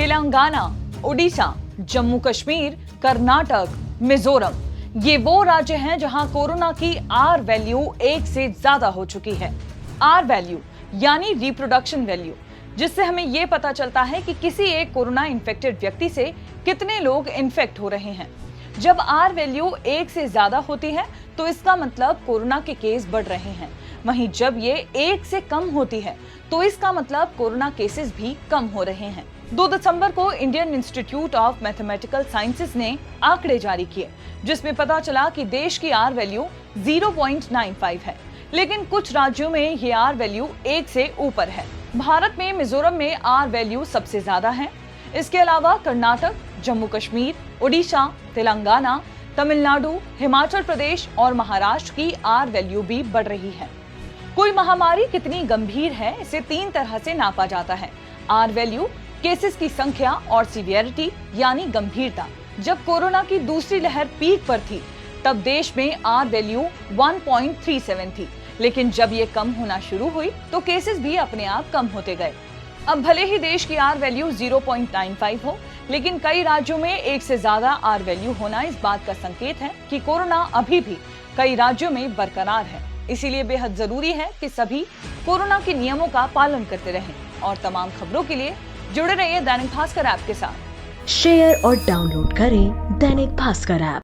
तेलंगाना, ओडिशा, जम्मू कश्मीर, कर्नाटक, मिजोरम, ये वो राज्य हैं जहां कोरोना की आर वैल्यू 1 से ज्यादा हो चुकी है। आर वैल्यू यानी रिप्रोडक्शन वैल्यू, जिससे हमें यह पता चलता है कि किसी एक कोरोना इन्फेक्टेड व्यक्ति से कितने लोग इन्फेक्ट हो रहे हैं। जब आर वैल्यू 1 से ज्यादा होती है तो इसका मतलब कोरोना के केस बढ़ रहे हैं। वहीं जब ये 1 से कम होती है तो इसका मतलब कोरोना केसेस भी कम हो रहे हैं। 2 दिसंबर को Indian institute of mathematical sciences ने आंकड़े जारी किए, जिसमें पता चला कि देश की आर वैल्यू 0.95 है, लेकिन कुछ राज्यों में ये आर वैल्यू 1 से ऊपर है। भारत में मिजोरम में आर वैल्यू सबसे ज्यादा है। इसके अलावा कर्नाटक, जम्मू कश्मीर, ओडिशा, तेलंगाना, तमिलनाडु, हिमाचल प्रदेश और महाराष्ट्र की आर वैल्यू भी बढ़ रही है। कोई महामारी कितनी गंभीर है, इसे 3 तरह से नापा जाता है। आर वैल्यू, केसेस की संख्या और सीवियरिटी यानी गंभीरता। जब कोरोना की दूसरी लहर पीक पर थी तब देश में आर वैल्यू 1.37 थी, लेकिन जब ये कम होना शुरू हुई तो केसेस भी अपने आप कम होते गए। अब भले ही देश की आर वैल्यू 0.95 हो, लेकिन कई राज्यों में 1 से ज्यादा आर वैल्यू होना इस बात का संकेत है कि कोरोना अभी भी कई राज्यों में बरकरार है। इसीलिए बेहद जरूरी है कि सभी कोरोना के नियमों का पालन करते रहें और तमाम खबरों के लिए जुड़े रहिए दैनिक भास्कर ऐप के साथ। शेयर और डाउनलोड करें दैनिक भास्कर ऐप।